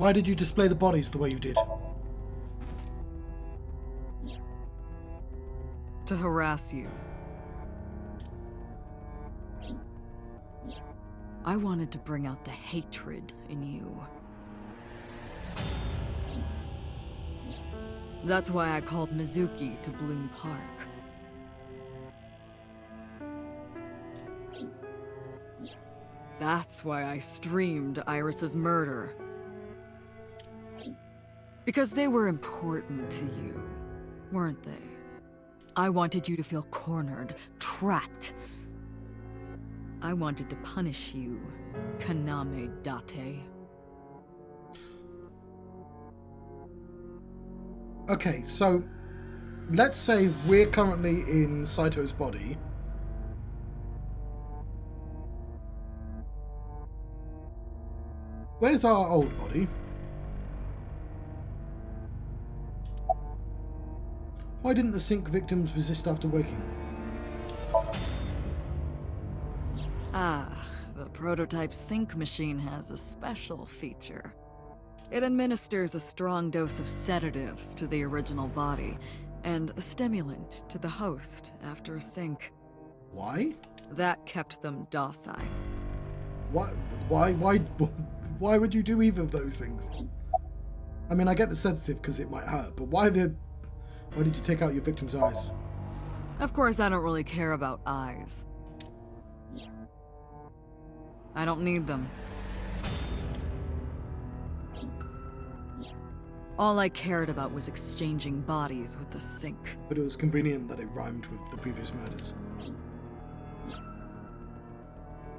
Why did you display the bodies the way you did? To harass you. I wanted to bring out the hatred in you. That's why I called Mizuki to Bloom Park. That's why I streamed Iris's murder. Because they were important to you, weren't they? I wanted you to feel cornered, trapped. I wanted to punish you, Kaname Date. Okay, so let's say we're currently in Saito's body. Where's our old body? Why didn't the sink victims resist after waking? Ah, the prototype sync machine has a special feature. It administers a strong dose of sedatives to the original body, and a stimulant to the host after a sync. Why? That kept them docile. Why would you do either of those things? I mean, I get the sedative because it might hurt, but why did you take out your victim's eyes? Of course, I don't really care about eyes. I don't need them. All I cared about was exchanging bodies with the sink. But it was convenient that it rhymed with the previous murders.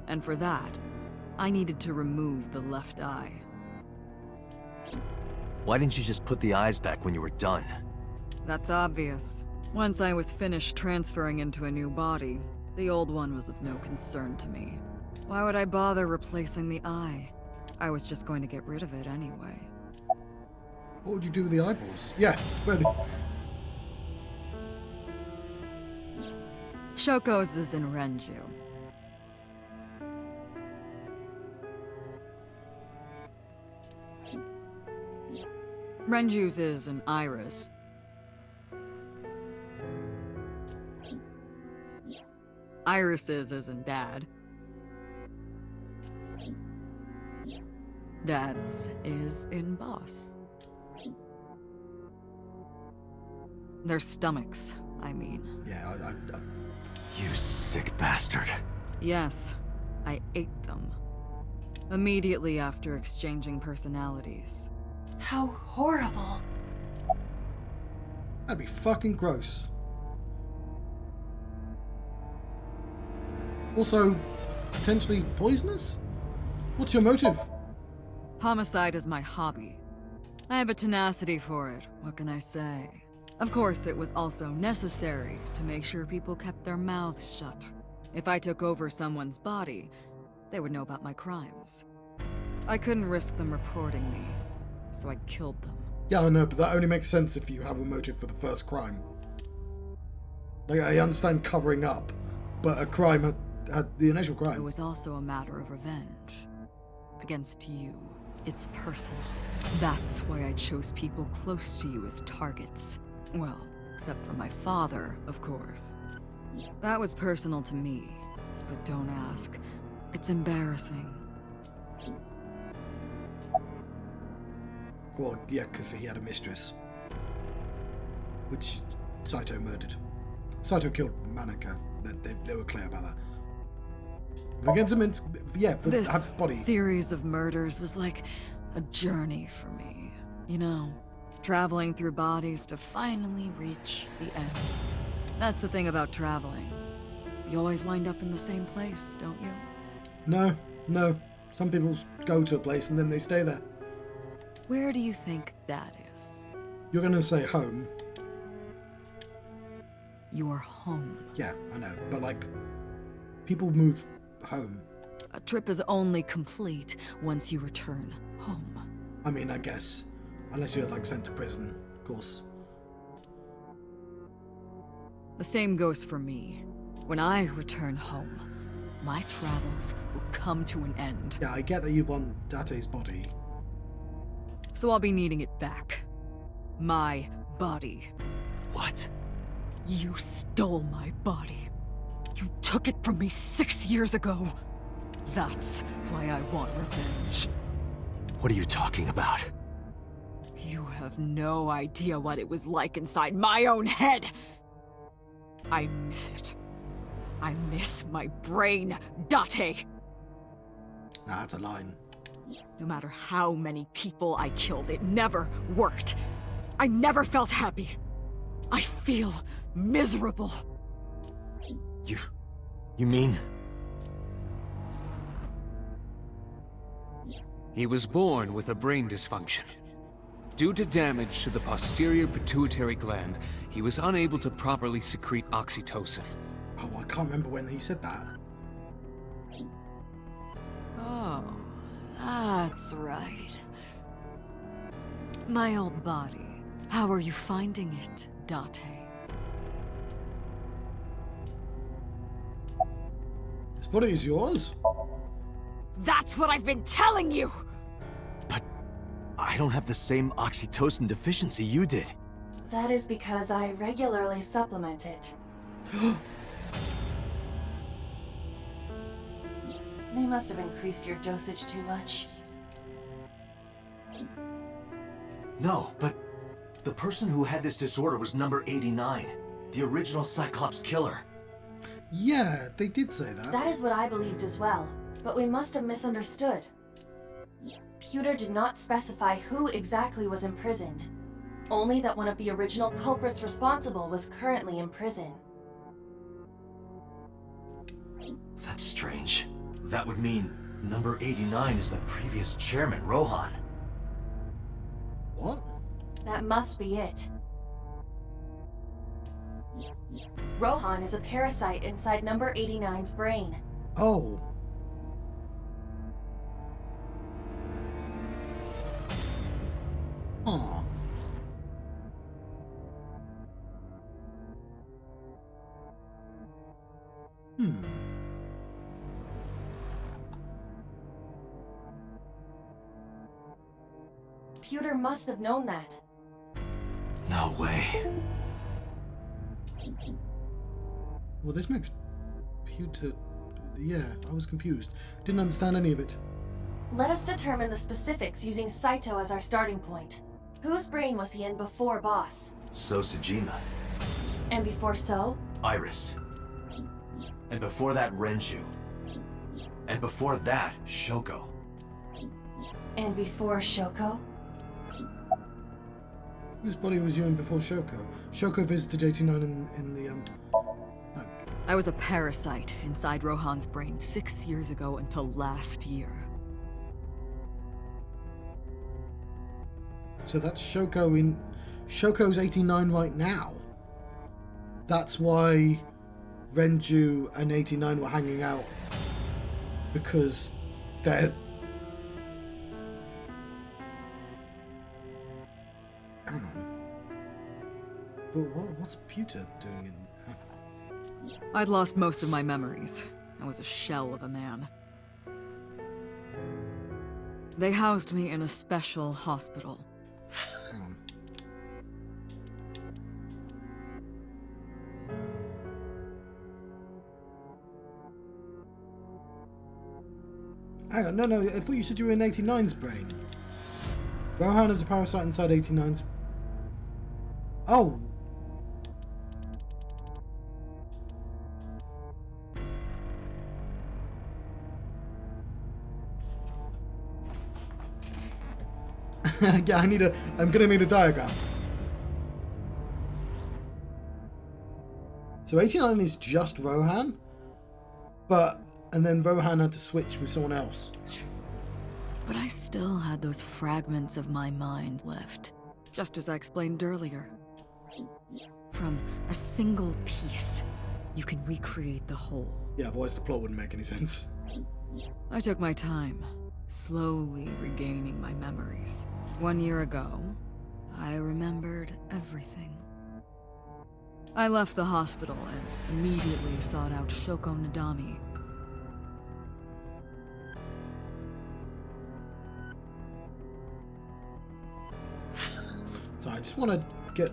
And for that, I needed to remove the left eye. Why didn't you just put the eyes back when you were done? That's obvious. Once I was finished transferring into a new body, the old one was of no concern to me. Why would I bother replacing the eye? I was just going to get rid of it anyway. What would you do with the eyeballs? Yeah, really. Shoko's is in Renju. Renju's is in Iris. Iris's is in Dad. Dad's is in Boss. Their stomachs, I mean. Yeah, You sick bastard. Yes, I ate them. Immediately after exchanging personalities. How horrible. that'd be fucking gross. Also, potentially poisonous? What's your motive? Homicide is my hobby. I have a tenacity for it, what can I say? Of course, it was also necessary to make sure people kept their mouths shut. If I took over someone's body, they would know about my crimes. I couldn't risk them reporting me, so I killed them. Yeah, I know, but that only makes sense if you have a motive for the first crime. Like, I understand covering up, but a crime had the initial crime. It was also a matter of revenge. Against you. It's personal. That's why I chose people close to you as targets. Well, except for my father, of course. That was personal to me, but don't ask. It's embarrassing. Well, yeah, because he had a mistress. Which Saito murdered. Saito killed Manaka. They were clear about that. For Genshin, yeah, for This her body. series of murders was like a journey for me. You know, traveling through bodies to finally reach the end. That's the thing about traveling. You always wind up in the same place, don't you? No. Some people go to a place and then they stay there. Where do you think that is? You're going to say home. Your home. Yeah, I know. But, like, people move home. A trip is only complete once you return home. I mean, I guess. Unless you're, like, sent to prison, of course. The same goes for me. When I return home, my travels will come to an end. Yeah, I get that you want Date's body. so I'll be needing it back. My body. What? You stole my body. You took it from me 6 years ago. That's why I want revenge. What are you talking about? You have no idea what it was like inside my own head. I miss it. I miss my brain, Date. Nah, that's a line. No matter how many people I killed, it never worked. I never felt happy. I feel miserable. You mean? He was born with a brain dysfunction. Due to damage to the posterior pituitary gland, he was unable to properly secrete oxytocin. Oh, I can't remember when he said that. Oh, that's right. My old body. How are you finding it, Date? This body is yours? That's what I've been telling you! But I don't have the same oxytocin deficiency you did. That is because I regularly supplement it. They must have increased your dosage too much. No, but the person who had this disorder was number 89, the original Cyclops killer. Yeah, they did say that. That is what I believed as well, but we must have misunderstood. Pewter did not specify who exactly was imprisoned, only that one of the original culprits responsible was currently in prison. That's strange. That would mean number 89 is the previous chairman, Rohan. What? That must be it. Rohan is a parasite inside number 89's brain. Oh. Aw. Pewter must have known that. No way. Well, this makes Pewter... Yeah, I was confused. Didn't understand any of it. Let us determine the specifics using Saito as our starting point. Whose brain was he in before Boss? So Sejima. And before So? Iris. And before that, Renju. And before that, Shoko. And before Shoko? Whose body was you in before Shoko? Shoko visited 89 in the, No. I was a parasite inside Rohan's brain 6 years ago until last year. So that's Shoko in... Shoko's 89 right now. That's why Renju and 89 were hanging out. Because they're... Hang on. But what's Pewter doing in... I'd lost most of my memories. I was a shell of a man. They housed me in a special hospital. Hang on. Hang on, no, I thought you said you were in 89's brain. Rohan is a parasite inside 89's... Oh! Yeah, I'm gonna need a diagram. So 89 is just Rohan, and then Rohan had to switch with someone else. But I still had those fragments of my mind left, just as I explained earlier. From a single piece, you can recreate the whole. Yeah, otherwise the plot wouldn't make any sense. I took my time, slowly regaining my memories. 1 year ago, I remembered everything. I left the hospital and immediately sought out Shoko Nadami. So I just want to get...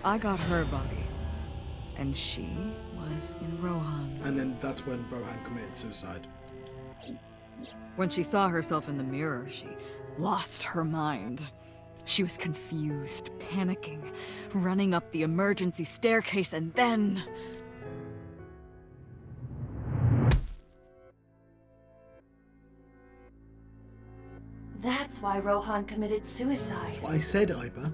I got her body, and she was in Rohan's. And then that's when Rohan committed suicide. When she saw herself in the mirror, she lost her mind. She was confused, panicking, running up the emergency staircase, and then... That's why Rohan committed suicide. That's what I said, Iba.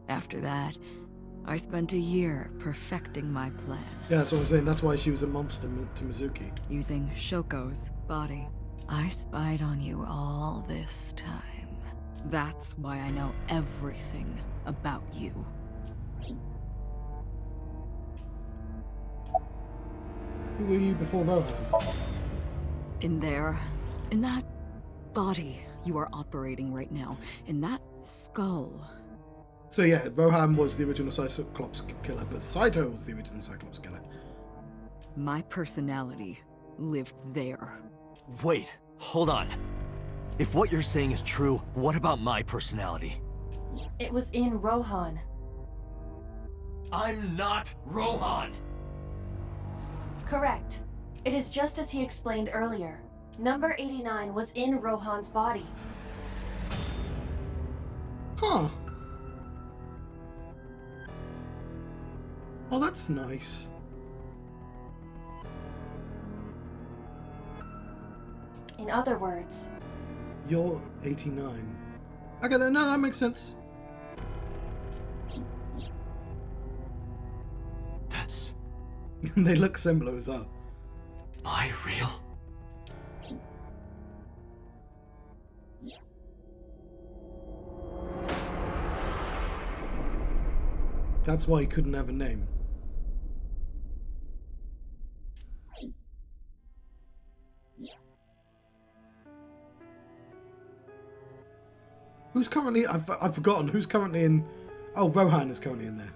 After that, I spent a year perfecting my plan, Yeah, that's what I'm saying. That's why she was a monster to Mizuki. using Shoko's body. I spied on you all this time. That's why I know everything about you. Who were you before Rohan? In that body you are operating right now, in that skull. So yeah, Rohan was the original Cyclops killer, but Saito was the original Cyclops killer. My personality lived there. Wait, hold on. If what you're saying is true, what about my personality? It was in Rohan. I'm not Rohan! Correct. It is just as he explained earlier. Number 89 was in Rohan's body. Huh. Oh, that's nice. In other words, You're 89. Okay, then, no, that makes sense. That's... They look similar as well. Am I real? That's why he couldn't have a name. Who's currently... I've forgotten. Who's currently in... Oh, Rohan is currently in there.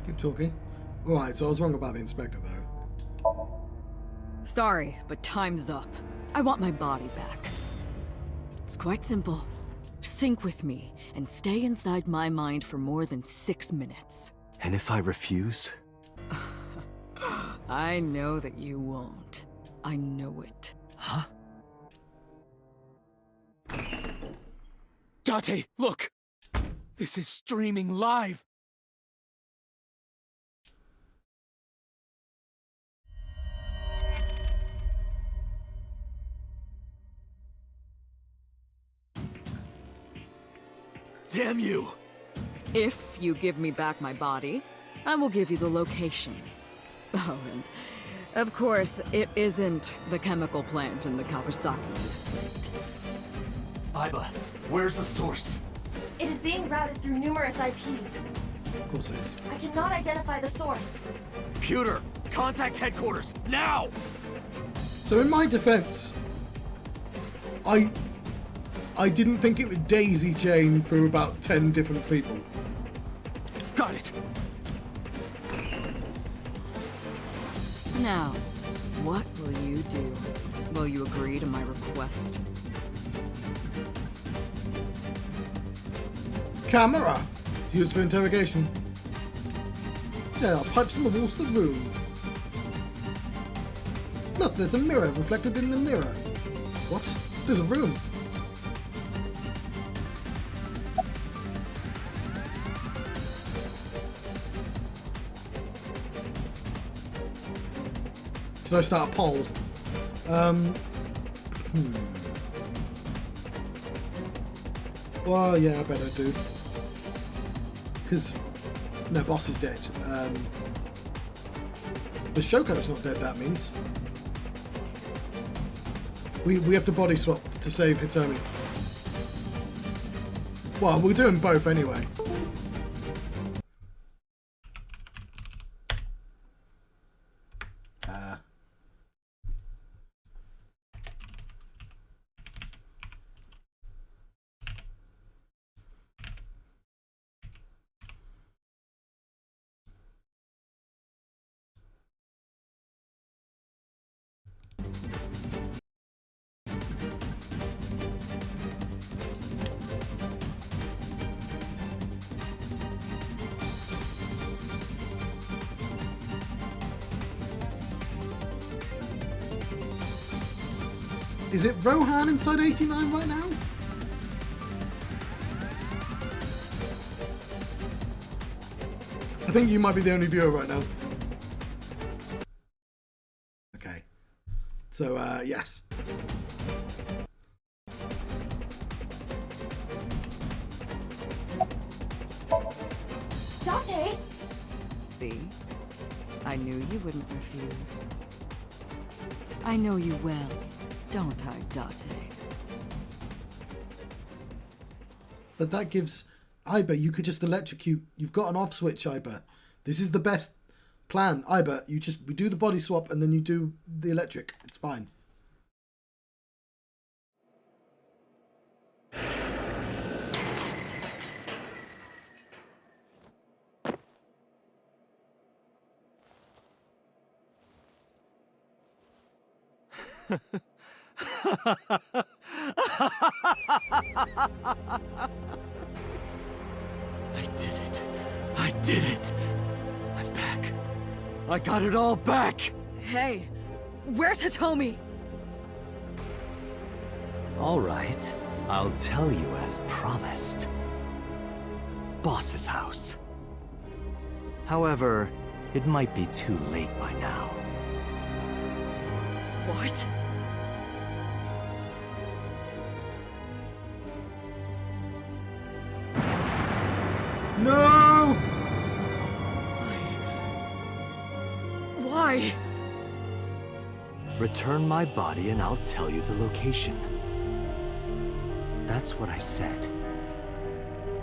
Keep talking. Alright, so I was wrong about the inspector, though. Sorry, but time's up. I want my body back. It's quite simple. Sync with me and stay inside my mind for more than 6 minutes. And if I refuse? I know that you won't. I know it. Huh? Date, look! This is streaming live! Damn you! If you give me back my body, I will give you the location. Oh, and of course, it isn't the chemical plant in the Kawasaki district. Iba, where's the source? it is being routed through numerous IPs. Of course it is. I cannot identify the source. Computer, contact headquarters, now! So in my defense, I didn't think it would daisy chain through about 10 different people. Got it! Now, what will you do? Will you agree to my request? Camera! It's used for interrogation. There are pipes on the walls of the room. Look, there's a mirror reflected in the mirror. What? There's a room. Should I start a poll? Well, yeah, I better do. Because, no, boss is dead. But Shoko's not dead, that means. We have to body swap to save Hitomi. Well, we're doing both anyway. Is it Rohan inside 89 right now? I think you might be the only viewer right now. Okay. So, yes. Dante! See? I knew you wouldn't refuse. I know you well, don't I, Date? But that gives... Iba, you could just electrocute. You've got an off switch, Iba. This is the best plan. Iba, we do the body swap and then you do the electric. It's fine. I did it. I did it. I'm back. I got it all back. Hey, where's Hitomi? All right. I'll tell you as promised. Boss's house. However, it might be too late by now. What? No! Why? Return my body and I'll tell you the location. That's what I said.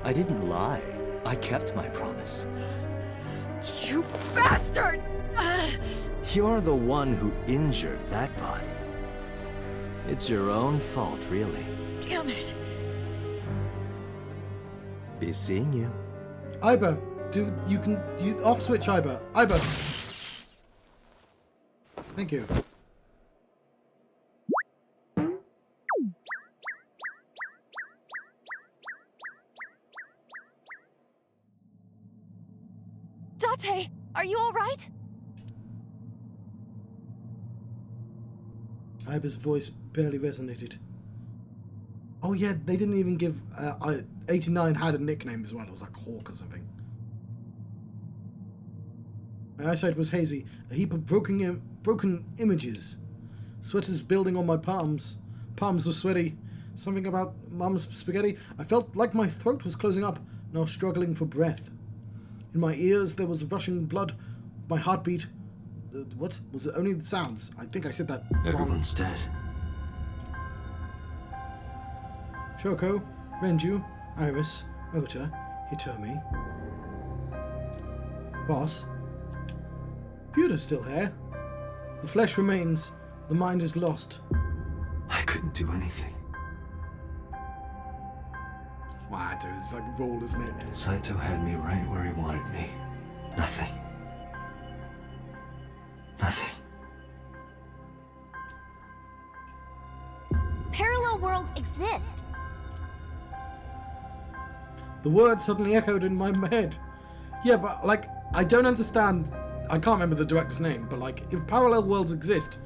I didn't lie. I kept my promise. You bastard! You're the one who injured that body. It's your own fault, really. Damn it. Be seeing you. Iba, you off switch Iba. Iba. Thank you. Date, are you all right? Iba's voice barely resonated. Oh yeah, they didn't even give... 89 had a nickname as well. It was like Hawk or something. My eyesight was hazy. A heap of broken images. Sweaters building on my palms. Palms were sweaty. Something about Mum's spaghetti. I felt like my throat was closing up, and I was struggling for breath. In my ears there was rushing blood. My heartbeat... what? Was it only the sounds? I think I said that wrong. Everyone's dead. Shoko, Renju, Iris, Ota, Hitomi. Boss. Pewter's still here. The flesh remains. The mind is lost. I couldn't do anything. Wow, dude, it's like roll, isn't it? Saito had me right where he wanted me. Nothing. Nothing. Parallel worlds exist. The word suddenly echoed in my head. Yeah, but, like, I don't understand. I can't remember the director's name, but, like, if parallel worlds exist,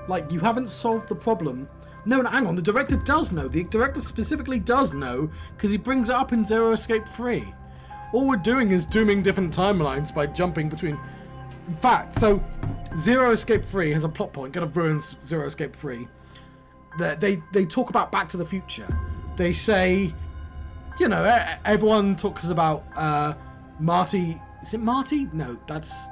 like, you haven't solved the problem. No, hang on, the director does know. The director specifically does know, because he brings it up in Zero Escape 3. All we're doing is dooming different timelines by jumping between... In fact, so, Zero Escape 3 has a plot point, kind of ruins Zero Escape 3. They talk about Back to the Future. They say, you know, everyone talks about Marty. Is it Marty? No, that's...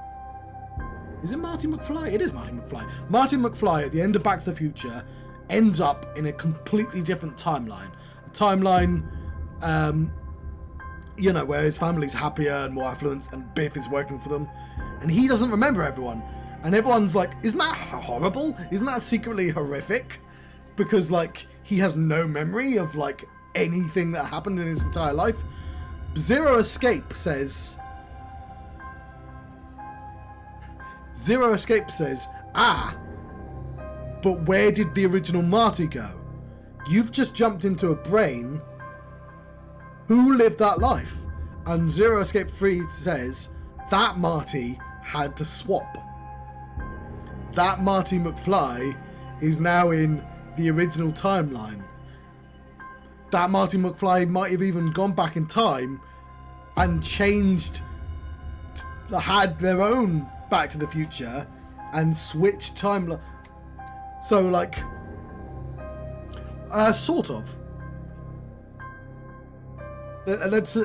Is it Marty McFly? It is Marty McFly. Marty McFly, at the end of Back to the Future, ends up in a completely different timeline. A timeline, you know, where his family's happier and more affluent, and Biff is working for them. And he doesn't remember everyone. And everyone's like, isn't that horrible? Isn't that secretly horrific? Because, like, he has no memory of, like, anything that happened in his entire life. Zero Escape says, but where did the original Marty go? You've just jumped into a brain. Who lived that life? And Zero Escape 3 says, that Marty had to swap. That Marty McFly is now in the original timeline. That Marty McFly might have even gone back in time and changed, had their own Back to the Future and switched timeline. So, like, sort of. Let's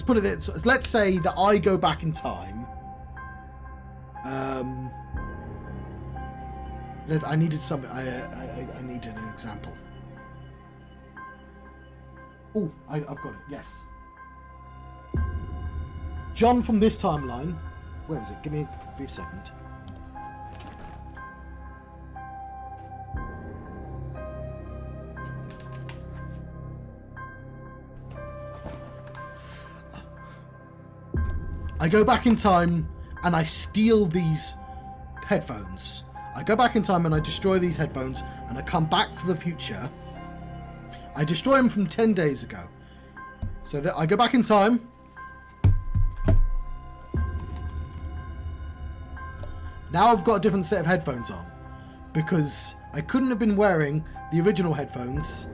put it this. Let's say that I go back in time. I needed something. I needed an example. Oh, I've got it. Yes. John from this timeline. Where is it? Give me a brief second. I go back in time and I steal these headphones. I go back in time and I destroy these headphones and I come back to the future. I destroy them from 10 days ago. So that I go back in time. Now I've got a different set of headphones on. Because I couldn't have been wearing the original headphones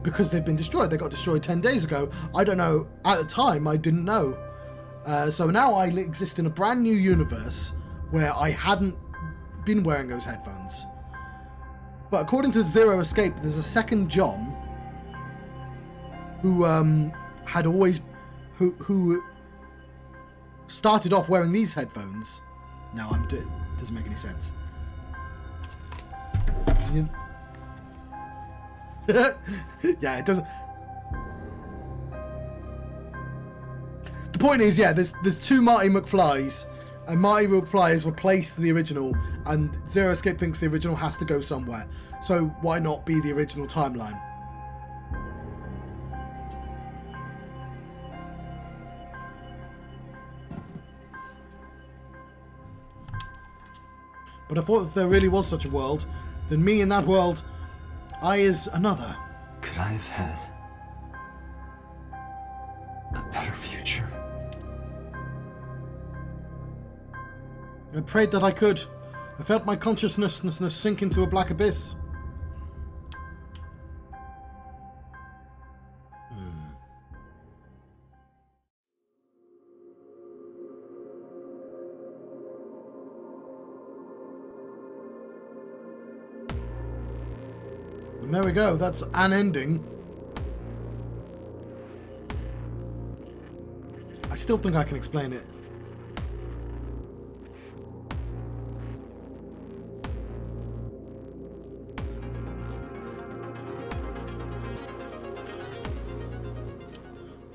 because they've been destroyed. They got destroyed 10 days ago. I don't know. At the time, I didn't know. So now I exist in a brand new universe where I hadn't been wearing those headphones. But according to Zero Escape, there's a second John who had always who started off wearing these headphones. No, it doesn't make any sense. Yeah, it doesn't. The point is, yeah, there's two Marty McFlys, and Marty McFly has replaced the original, and Zero Escape thinks the original has to go somewhere. So why not be the original timeline? But I thought if there really was such a world, then me in that world, I is another. Could I have had a better future? I prayed that I could. I felt my consciousness sink into a black abyss. And there we go. That's an ending. I still think I can explain it.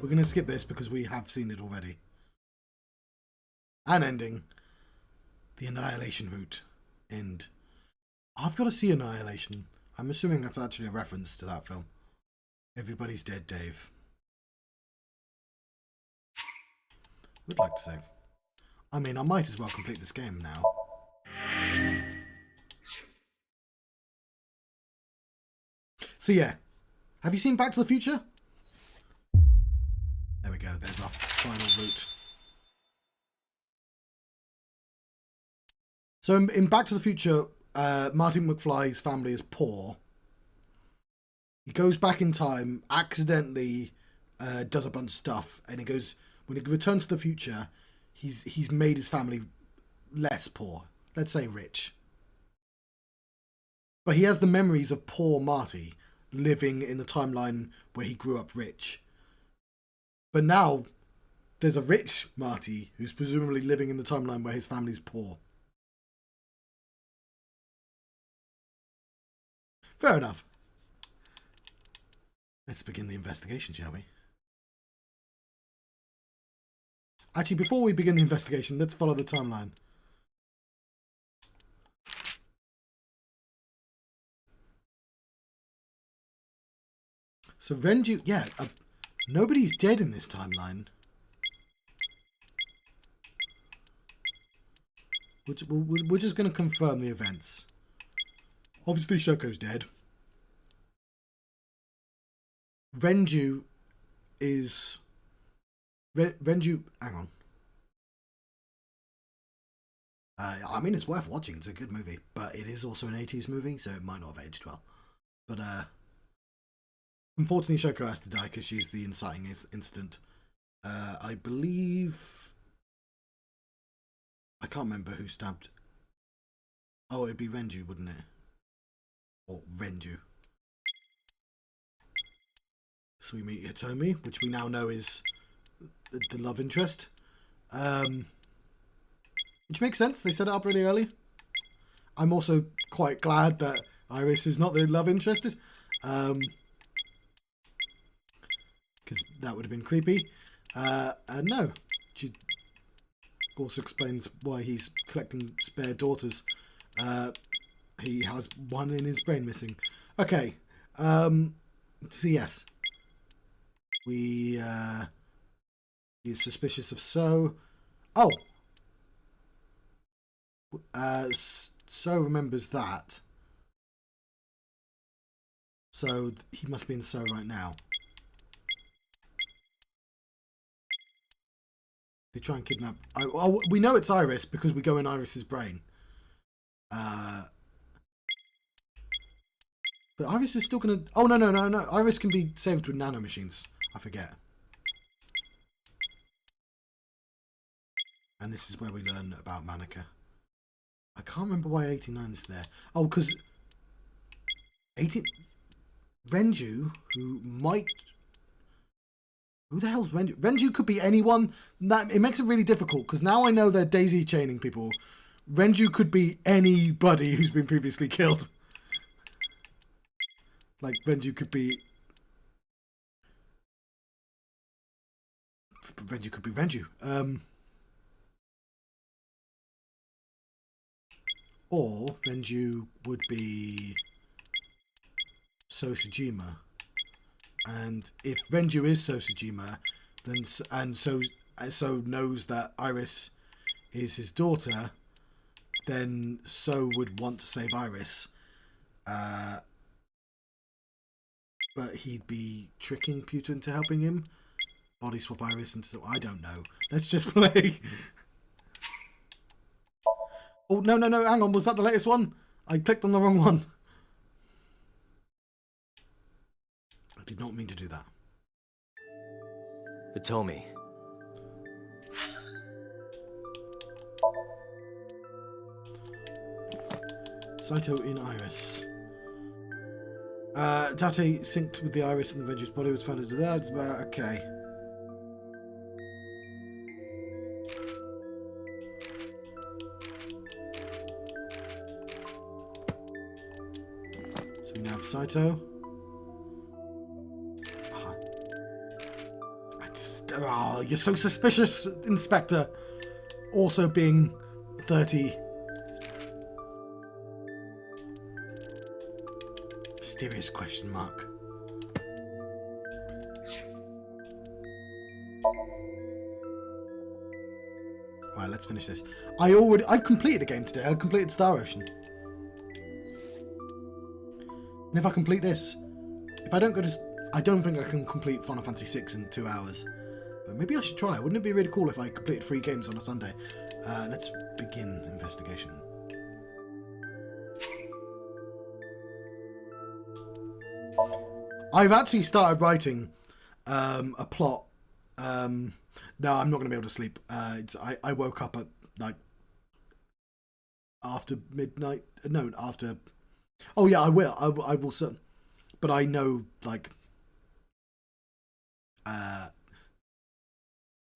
We're going to skip this because we have seen it already. An ending. The Annihilation route. And I've got to see Annihilation. I'm assuming that's actually a reference to that film. Everybody's Dead, Dave. Would like to save. I mean, I might as well complete this game now. So yeah. Have you seen Back to the Future? There we go. There's our final route. So in Back to the Future, Marty McFly's family is poor. He goes back in time, accidentally does a bunch of stuff, and he goes, when he returns to the future, he's made his family less poor. Let's say rich. But he has the memories of poor Marty living in the timeline where he grew up rich. But now there's a rich Marty who's presumably living in the timeline where his family's poor. Fair enough. Let's begin the investigation, shall we? Actually, before we begin the investigation, let's follow the timeline. So Renju, yeah, nobody's dead in this timeline. We're just going to confirm the events. Obviously, Shoko's dead. Renju is... Renju... Hang on. I mean, it's worth watching. It's a good movie. But it is also an 80s movie, so it might not have aged well. But, unfortunately, Shoko has to die because she's the inciting incident. I believe... I can't remember who stabbed... Oh, it'd be Renju, wouldn't it? Or Renju. So we meet Hitomi, which we now know is the love interest. Which makes sense. They set it up really early. I'm also quite glad that Iris is not the love interest. Because that would have been creepy. And no. She also explains why he's collecting spare daughters. He has one in his brain missing. Okay. So yes. He is suspicious of So. Oh! So remembers that. So he must be in So right now. They try and kidnap... Oh, we know it's Iris because we go in Iris's brain. But Iris is still going to... Oh, no. Iris can be saved with nanomachines. I forget. And this is where we learn about Manika. I can't remember why 89's there. Oh, because... Renju, who might... Who the hell's Renju? Renju could be anyone. It makes it really difficult, because now I know they're daisy chaining people. Renju could be anybody who's been previously killed. Like, Renju could be... Renju. Or Renju would be Sosajima. And if Renju is Sosajima, then so knows that Iris is his daughter, then So would want to save Iris. But he'd be tricking Puta into helping him. Body swap Iris into... I don't know. Let's just play. Oh, no. Hang on. Was that the latest one? I clicked on the wrong one. I did not mean to do that. Hitomi. Saito in Iris. Tate synced with the Iris and the Renju's body was found as that. Okay. So we now have Saito. Oh, you're so suspicious, Inspector. Also being 30. Mysterious question mark. Alright, let's finish this. I've completed a game today. I completed Star Ocean. And if I complete this, if I don't go to... I don't think I can complete Final Fantasy VI in 2 hours. But maybe I should try. Wouldn't it be really cool if I completed 3 games on a Sunday? Let's begin investigation. I've actually started writing a plot No, I'm not going to be able to sleep. I woke up at, like, after midnight. No, after... Oh, yeah, I will. I will... But I know, like...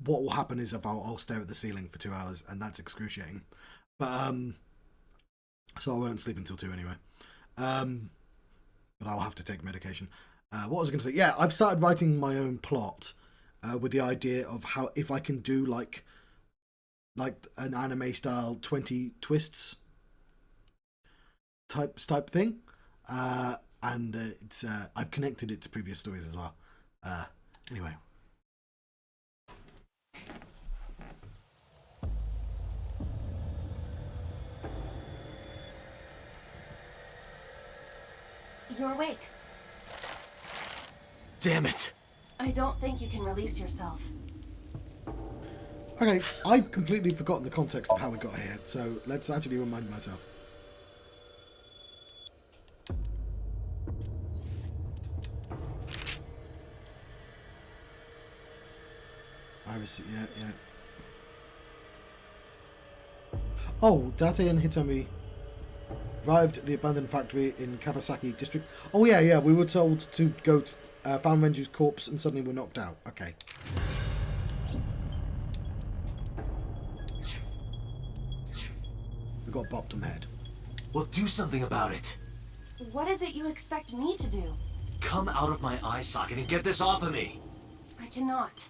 what will happen is if I'll stare at the ceiling for 2 hours, and that's excruciating. But, so I won't sleep until 2 anyway. But I'll have to take medication. What was I going to say? Yeah, I've started writing my own plot with the idea of how, if I can do like an anime style 20 twists type thing. And it's I've connected it to previous stories as well. Anyway. You're awake. Damn it! I don't think you can release yourself. Okay, I've completely forgotten the context of how we got here, so let's actually remind myself. Yeah. Oh, Date and Hitomi arrived at the abandoned factory in Kawasaki district. Oh yeah, we were told to go to found Renju's corpse and suddenly were knocked out. Okay. We got bopped on the head. Well, do something about it. What is it you expect me to do? Come out of my eye socket and get this off of me. I cannot.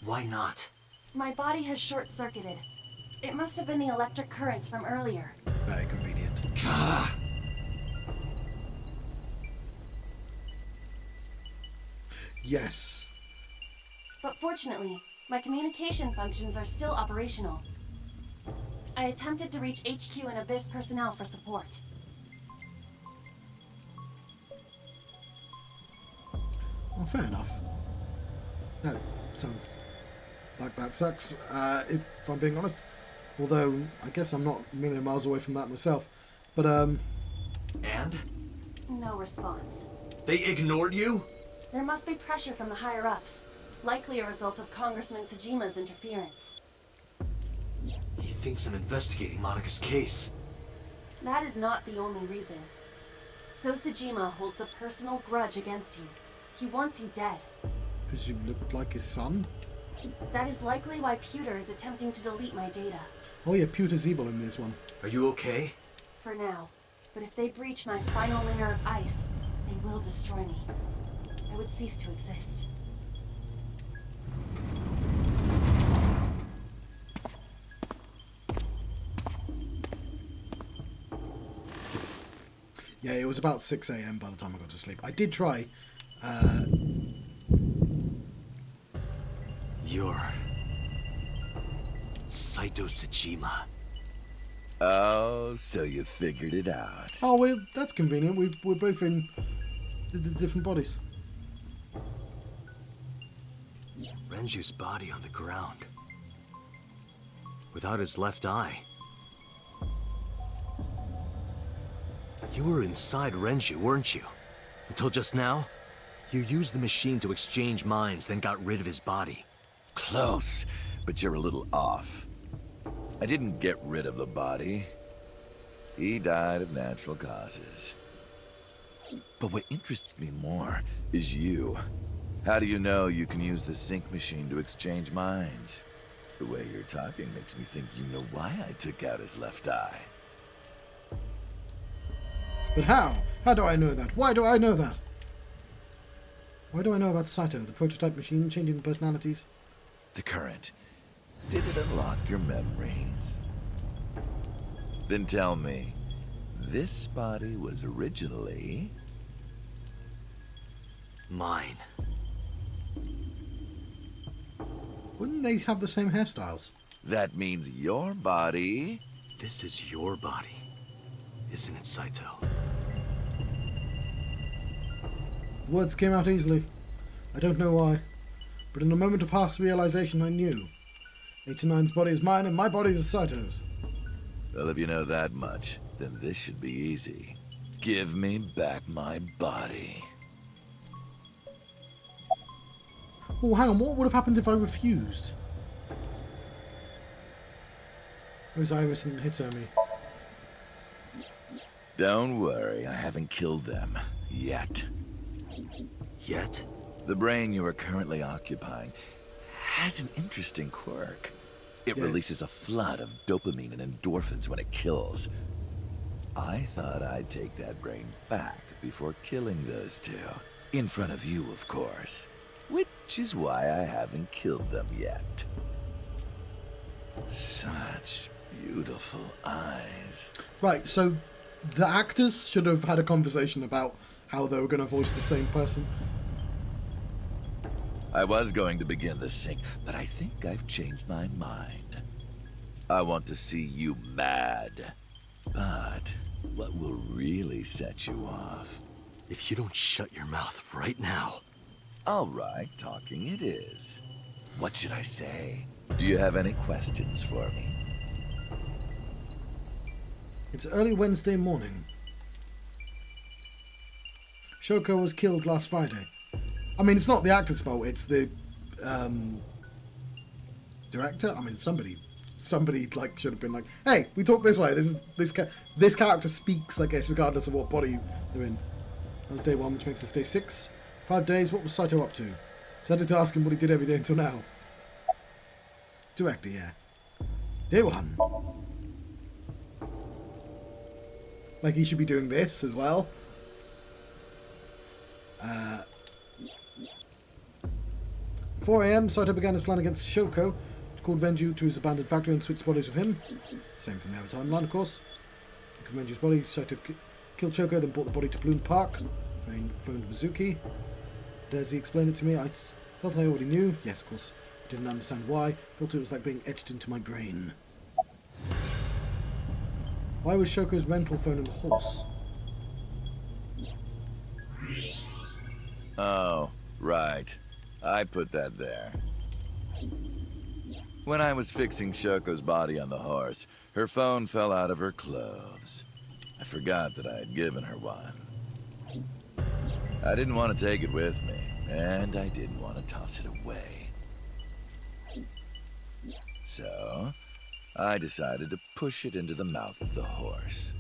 Why not? My body has short-circuited. It must have been the electric currents from earlier. Very convenient. Ah. Yes. But fortunately, my communication functions are still operational. I attempted to reach HQ and Abyss personnel for support. Well, fair enough. That sounds like that sucks, if I'm being honest. Although, I guess I'm not a million miles away from that myself. But, And? No response. They ignored you? There must be pressure from the higher-ups. Likely a result of Congressman Tsujima's interference. He thinks I'm investigating Monika's case. That is not the only reason. So Tsujima holds a personal grudge against you. He wants you dead. because you look like his son? That is likely why Pewter is attempting to delete my data. Oh yeah, Pewter's evil in this one. Are you okay? For now. But if they breach my final layer of ice, they will destroy me. I would cease to exist. Yeah, it was about 6 a.m. by the time I got to sleep. I did try. You're... Saito Tsujima. Oh, so you figured it out. Oh, well, that's convenient. We're both in the different bodies. Renju's body on the ground. Without his left eye. You were inside Renju, weren't you? Until just now? You used the machine to exchange minds, then got rid of his body. Close, but you're a little off. I didn't get rid of the body. He died of natural causes. But what interests me more is you. How do you know you can use the sync machine to exchange minds? The way you're talking makes me think you know why I took out his left eye. But how? How do I know that? Why do I know that? Why do I know about Saito, the prototype machine changing personalities? The current. Did it unlock your memories? Then tell me, this body was originally... Mine. Wouldn't they have the same hairstyles? That means your body... This is your body, isn't it, Saito? Words came out easily. I don't know why. But in a moment of harsh realization, I knew. 89's body is mine and my body is Saito's. Well, if you know that much, then this should be easy. Give me back my body. Oh, hang on. What would have happened if I refused? Where's Iris and Hitomi? Don't worry, I haven't killed them. Yet. Yet? The brain you are currently occupying has an interesting quirk. It Yeah. releases a flood of dopamine and endorphins when it kills. I thought I'd take that brain back before killing those two. In front of you, of course. Which is why I haven't killed them yet. Such beautiful eyes. Right, so the actors should have had a conversation about how they were going to voice the same person. I was going to begin the sync, but I think I've changed my mind. I want to see you mad. But what will really set you off? If you don't shut your mouth right now. All right, talking it is. What should I say? Do you have any questions for me? It's early Wednesday morning. Shoko was killed last Friday. I mean, it's not the actor's fault, it's the director. I mean, somebody like should have been like, hey, we talk this way. This character speaks, I guess, regardless of what body they're in. That was day 1, which makes this day 6. 5 days. What was Saito up to? Decided to ask him what he did every day until now. Director, yeah. Day 1. Like he should be doing this as well. 4 a.m. Saito began his plan against Shoko. Called Renju to his abandoned factory and switched bodies with him. Same from the other timeline, of course. Took Renju's body. Saito killed Shoko, then brought the body to Bloom Park. Phoned Mizuki. Does he explain it to me? I felt I already knew. Yes, of course. Didn't understand why. Felt it was like being etched into my brain. Why was Shoko's rental phone in the horse? Oh, right. I put that there. When I was fixing Shoko's body on the horse, her phone fell out of her clothes. I forgot that I had given her one. I didn't want to take it with me, and I didn't want to toss it away. So, I decided to push it into the mouth of the horse.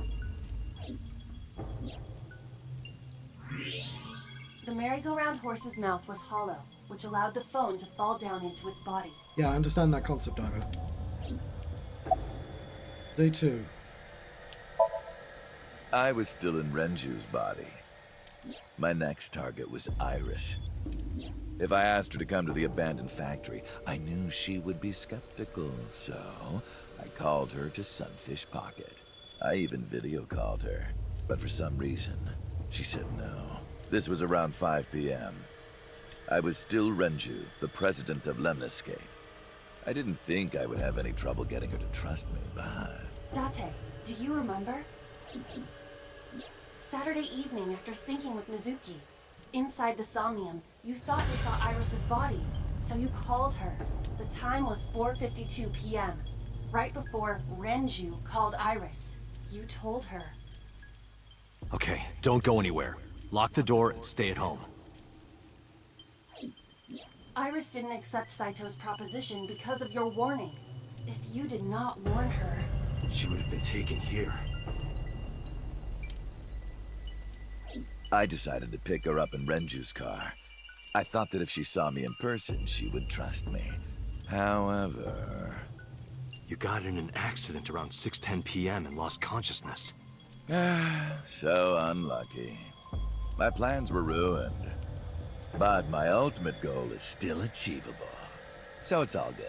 The merry-go-round horse's mouth was hollow, which allowed the phone to fall down into its body. Yeah, I understand that concept, Ivo. Day 2. I was still in Renju's body. My next target was Iris. If I asked her to come to the abandoned factory, I knew she would be skeptical, so I called her to Sunfish Pocket. I even video called her, but for some reason, she said no. This was around 5 p.m. I was still Renju, the president of Lemniscape. I didn't think I would have any trouble getting her to trust me, but... Date, do you remember? Saturday evening after syncing with Mizuki. Inside the Somnium, you thought you saw Iris's body, so you called her. The time was 4:52 p.m., right before Renju called Iris. You told her. Okay, don't go anywhere. Lock the door and stay at home. Iris didn't accept Saito's proposition because of your warning. If you did not warn her... She would have been taken here. I decided to pick her up in Renju's car. I thought that if she saw me in person, she would trust me. However... You got in an accident around 6:10 p.m. and lost consciousness. So unlucky. My plans were ruined. But my ultimate goal is still achievable. So it's all good.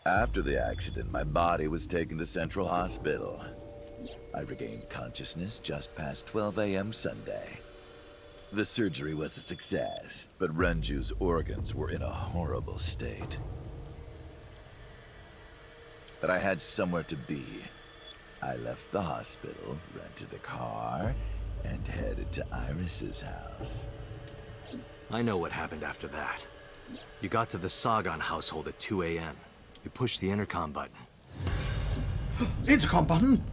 After the accident, my body was taken to Central Hospital. I regained consciousness just past 12 a.m. Sunday. The surgery was a success, but Renju's organs were in a horrible state. But I had somewhere to be. I left the hospital, rented a car, and headed to Iris's house. I know what happened after that. You got to the Sagan household at 2 a.m. You pushed the intercom button. Intercom button?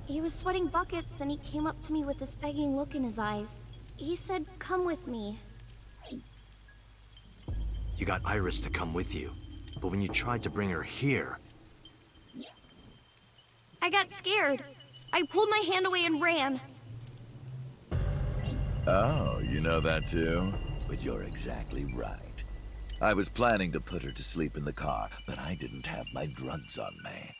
He was sweating buckets and he came up to me with this begging look in his eyes. He said, "Come with me." You got Iris to come with you. But when you tried to bring her here... I got scared. I pulled my hand away and ran. Oh, you know that too? But you're exactly right. I was planning to put her to sleep in the car, but I didn't have my drugs on me.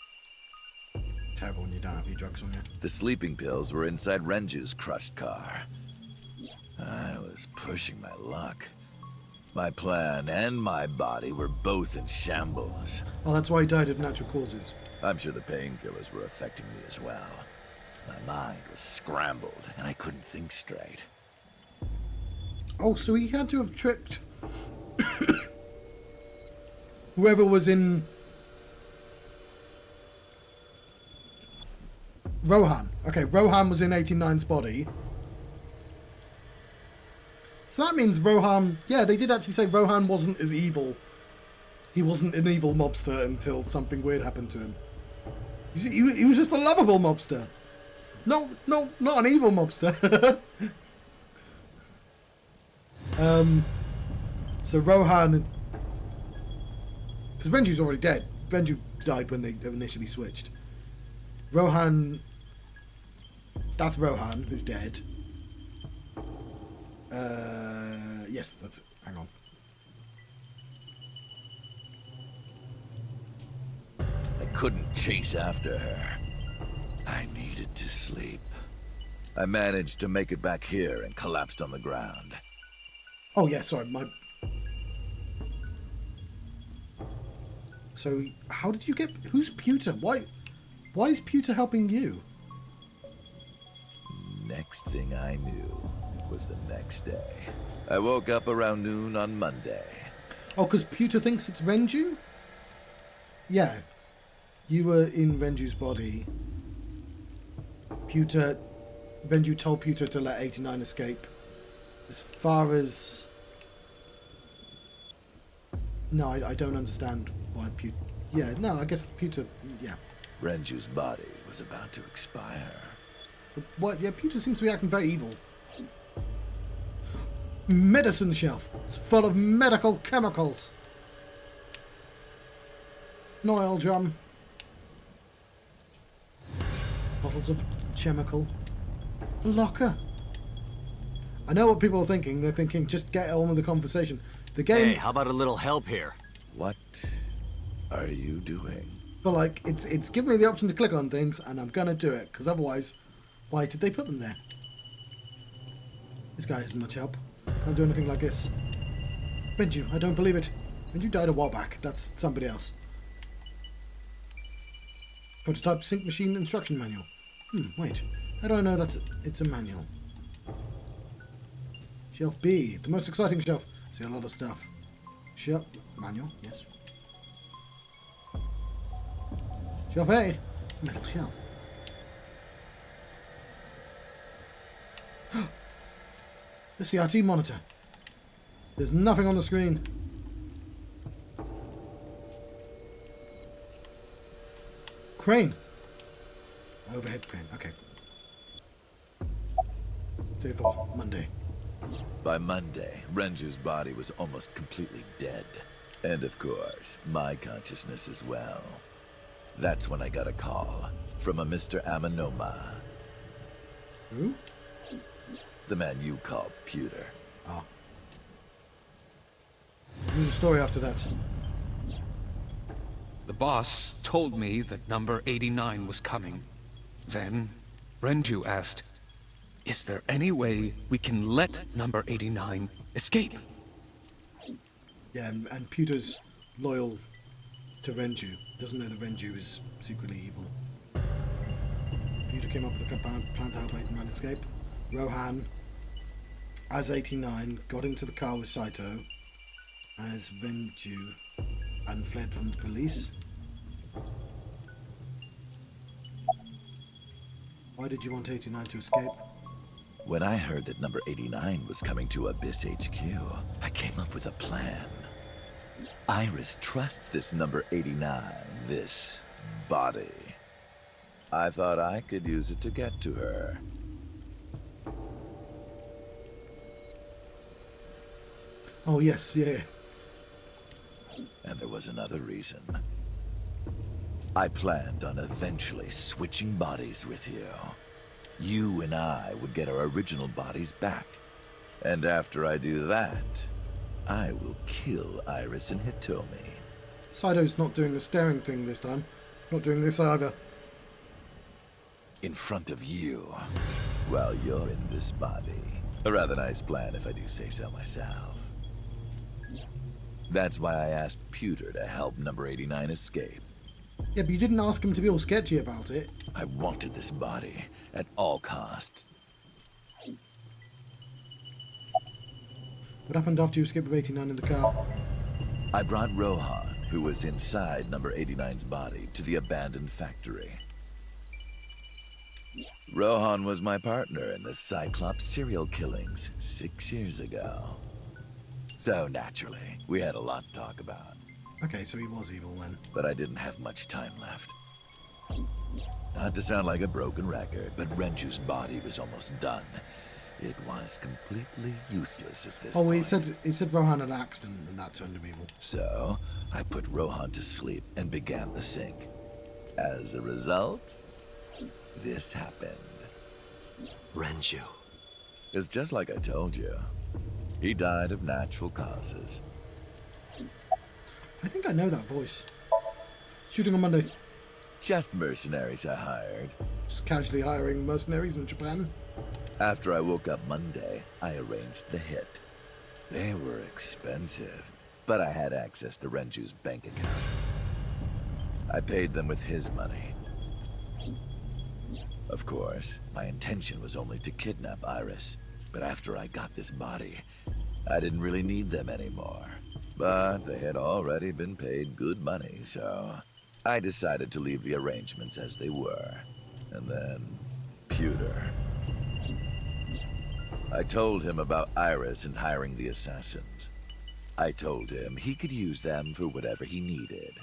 Terrible when you don't have your drugs on you. The sleeping pills were inside Renju's crushed car. I was pushing my luck. My plan and my body were both in shambles. Oh, that's why he died of natural causes. I'm sure the painkillers were affecting me as well. My mind was scrambled, and I couldn't think straight. Oh, so he had to have tricked whoever was in Rohan. Okay, Rohan was in 89's body. So that means Rohan... Yeah, they did actually say Rohan wasn't as evil. He wasn't an evil mobster until something weird happened to him. He was just a lovable mobster. No, not an evil mobster. So Rohan... Because Renju's already dead. Renju died when they initially switched. Rohan... That's Rohan, who's dead. Yes, that's it. Hang on. I couldn't chase after her. I needed to sleep. I managed to make it back here and collapsed on the ground. Oh yeah, sorry, So, how did you get... Who's Pewter? Why is Pewter helping you? Next thing I knew was the next day. I woke up around noon on Monday. Oh, because Pewter thinks it's Renju? Yeah. You were in Renju's body. Renju told Pewter to let 89 escape. As far as... No, I don't understand why Pewter... Yeah, no, I guess Pewter... Yeah. Renju's body was about to expire. What? Yeah, Pewter seems to be acting very evil. Medicine shelf. It's full of medical chemicals. An oil drum. Bottles of chemical. A locker. I know what people are thinking. They're thinking, just get on with the conversation. The game... Hey, how about a little help here? What are you doing? But like, it's given me the option to click on things, and I'm gonna do it, because otherwise, why did they put them there? This guy isn't much help. Can't do anything like this. Renju, I don't believe it. Renju died a while back. That's somebody else. Prototype sync machine instruction manual. Wait. How do I know it's a manual? Shelf B, the most exciting shelf. See a lot of stuff. Shelf manual, yes. Shelf A, metal shelf. The CRT monitor. There's nothing on the screen. Crane. Overhead crane. Okay. Day 4, Monday. By Monday, Renju's body was almost completely dead. And of course, my consciousness as well. That's when I got a call from a Mr. Amanoma. Who? The man you call Pewter. Ah. New story after that. The boss told me that number 89 was coming. Then, Renju asked, "Is there any way we can let number 89 escape?" Yeah, and Pewter's loyal to Renju. Doesn't know that Renju is secretly evil. Pewter came up with a plan to help 89 escape. Rohan, as 89, got into the car with Saito as Renju and fled from the police. Why did you want 89 to escape? When I heard that number 89 was coming to Abyss HQ, I came up with a plan. Iris trusts this number 89, this body. I thought I could use it to get to her. Oh yes, yeah. And there was another reason. I planned on eventually switching bodies with you. You and I would get our original bodies back. And after I do that, I will kill Iris and Hitomi. Saido's not doing the staring thing this time. Not doing this either. In front of you, while you're in this body. A rather nice plan if I do say so myself. That's why I asked Pewter to help number 89 escape. Yeah, but you didn't ask him to be all sketchy about it. I wanted this body at all costs. What happened after you escaped with 89 in the car? I brought Rohan, who was inside number 89's body, to the abandoned factory. Rohan was my partner in the Cyclops serial killings 6 years ago. So naturally, we had a lot to talk about. Okay, so he was evil then. But I didn't have much time left. Not to sound like a broken record, but Renju's body was almost done. It was completely useless at this point. He said Rohan had an accident and that turned him evil. So, I put Rohan to sleep and began the sync. As a result, this happened. Renju. It's just like I told you. He died of natural causes. I think I know that voice. Shooting on Monday. Just mercenaries I hired. Just casually hiring mercenaries in Japan. After I woke up Monday, I arranged the hit. They were expensive, but I had access to Renju's bank account. I paid them with his money. Of course, my intention was only to kidnap Iris, but after I got this body, I didn't really need them anymore. But they had already been paid good money, so I decided to leave the arrangements as they were. And then, Pewter. I told him about Iris and hiring the assassins. I told him he could use them for whatever he needed.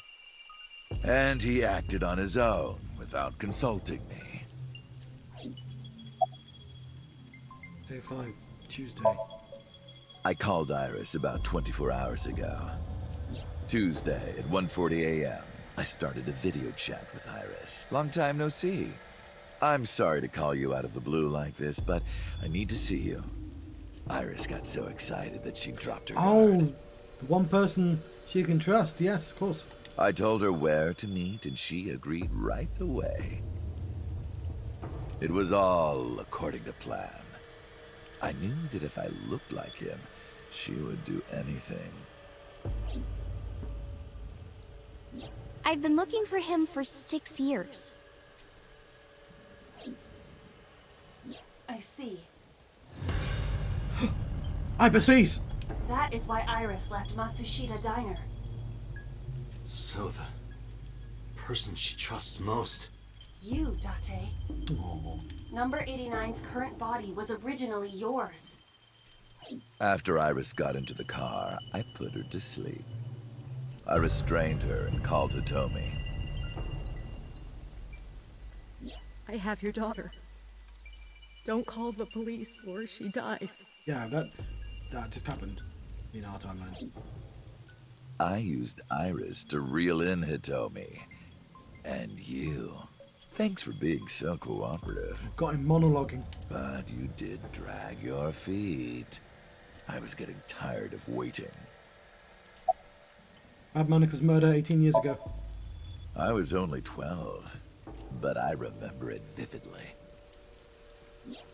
And he acted on his own without consulting me. Day 5, Tuesday. I called Iris about 24 hours ago. Tuesday at 1:40 a.m., I started a video chat with Iris. Long time no see. I'm sorry to call you out of the blue like this, but I need to see you. Iris got so excited that she dropped her guard. The one person she can trust. Yes, of course. I told her where to meet, and she agreed right away. It was all according to plan. I knew that if I looked like him, she would do anything. I've been looking for him for 6 years. I see. I perceive. That is why Iris left Matsushita Diner. So the person she trusts most. You, Date. Number 89's current body was originally yours. After Iris got into the car, I put her to sleep. I restrained her and called Hitomi. I have your daughter. Don't call the police or she dies. Yeah, that just happened in our timeline. I used Iris to reel in Hitomi. And you. Thanks for being so cooperative. Got him monologuing. But you did drag your feet. I was getting tired of waiting. I had Monica's murder 18 years ago. I was only 12, but I remember it vividly.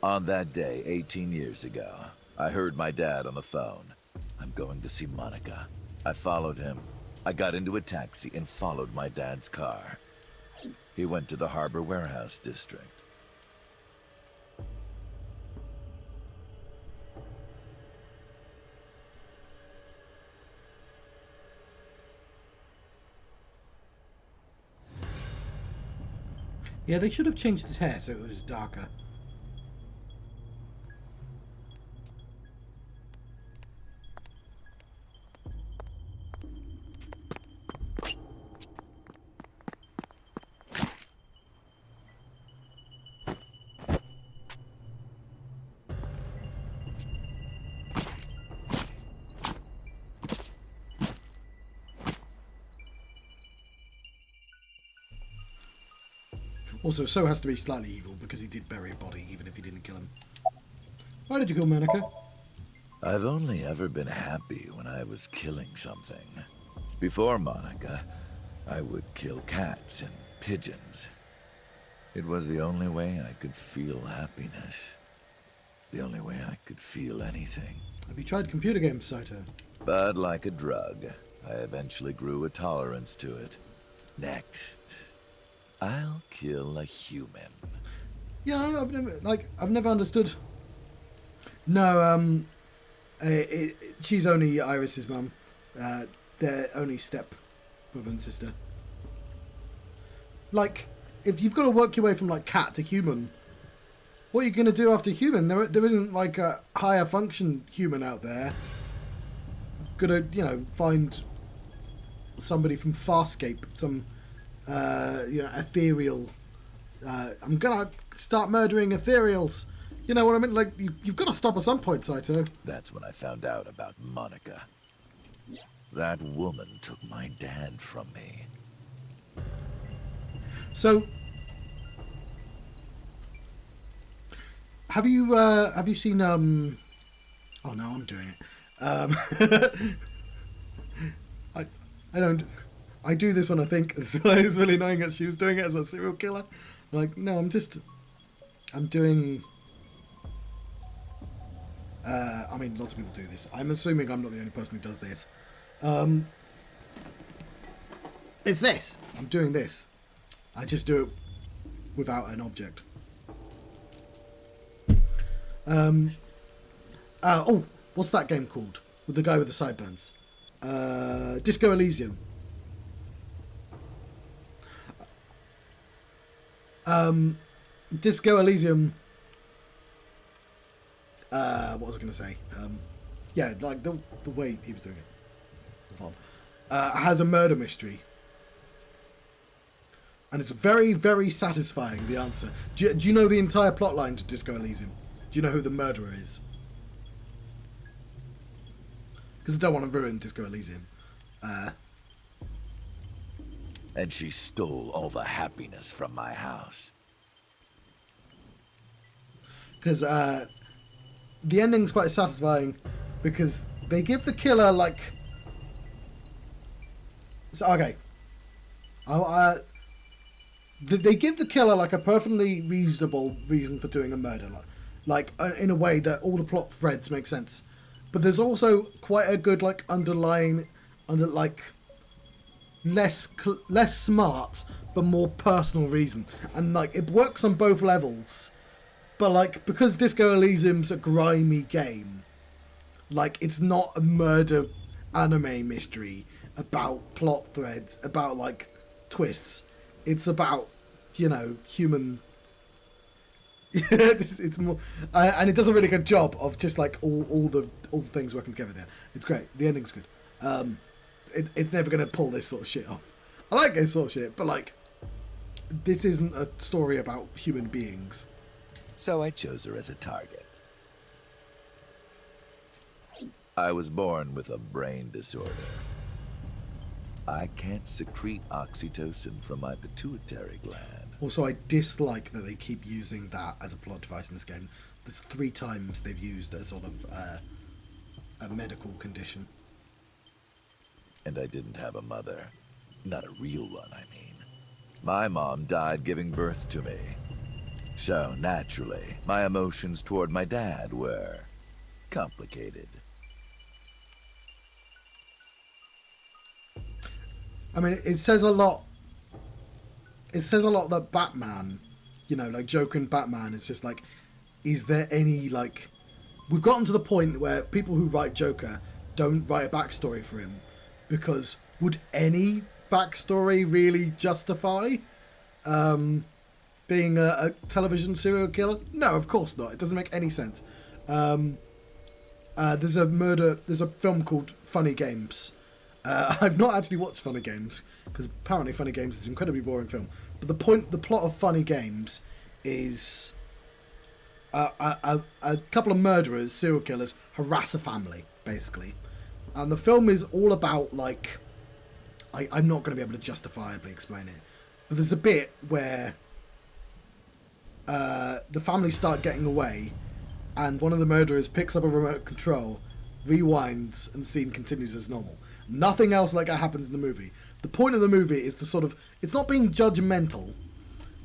On that day, 18 years ago, I heard my dad on the phone. I'm going to see Monica. I followed him. I got into a taxi and followed my dad's car. He went to the Harbor Warehouse District. Yeah, they should have changed his hair so it was darker. Also, So has to be slightly evil because he did bury a body even if he didn't kill him. Why did you kill Monica? I've only ever been happy when I was killing something. Before Monica, I would kill cats and pigeons. It was the only way I could feel happiness. The only way I could feel anything. Have you tried computer games, Saito? But like a drug, I eventually grew a tolerance to it. Next, I'll kill a human. Yeah, I've never understood. No, she's only Iris's mum. They're only step brother and sister. Like, if you've got to work your way from like cat to human, what are you going to do after human? There isn't like a higher function human out there. Gonna, find somebody from Farscape, some ethereal. I'm gonna start murdering ethereals. You know what I mean? Like, you've got to stop at some point, Saito. That's when I found out about Monica. That woman took my dad from me. So, have you seen Oh no, I'm doing it. I do this when I think. It's really annoying that she was doing it as a serial killer. Like, no, I'm doing. I mean, lots of people do this. I'm assuming I'm not the only person who does this. It's this. I'm doing this. I just do it without an object. What's that game called? With the guy with the sideburns? Disco Elysium. Disco Elysium. What was I going to say? Yeah, like the way he was doing it was odd. Has a murder mystery. And it's very, very satisfying, the answer. Do you know the entire plot line to Disco Elysium? Do you know who the murderer is? Because I don't want to ruin Disco Elysium. And she stole all the happiness from my house. Because the ending's quite satisfying because they give the killer like. So okay, they give the killer like a perfectly reasonable reason for doing a murder, like in a way that all the plot threads make sense. But there's also quite a good like underlying, less smart but more personal reason, and like it works on both levels. But like, because Disco Elysium's a grimy game, like it's not a murder anime mystery about plot threads, about like twists. It's about, human. It's more, and it does a really good job of just like all the things working together there. It's great. The ending's good. It's never gonna pull this sort of shit off. I like this sort of shit, but like, this isn't a story about human beings. So I chose her as a target. I was born with a brain disorder. I can't secrete oxytocin from my pituitary gland. Also, I dislike that they keep using that as a plot device in this game. There's 3 times they've used a sort of a medical condition. And I didn't have a mother. Not a real one, I mean. My mom died giving birth to me. So, naturally, my emotions toward my dad were complicated. I mean, it says a lot. It says a lot that Batman, like Joker and Batman, it's just like, is there any, like... We've gotten to the point where people who write Joker don't write a backstory for him, because would any backstory really justify being a television serial killer? No, of course not. It doesn't make any sense. There's a film called Funny Games. I've not actually watched Funny Games because apparently Funny Games is an incredibly boring film. But the plot of Funny Games is a couple of murderers, serial killers, harass a family basically, and the film is all about like, I'm not going to be able to justifiably explain it, but there's a bit where the family start getting away, and one of the murderers picks up a remote control, rewinds, and the scene continues as normal. Nothing else like that happens in the movie. The point of the movie is to sort of, it's not being judgmental,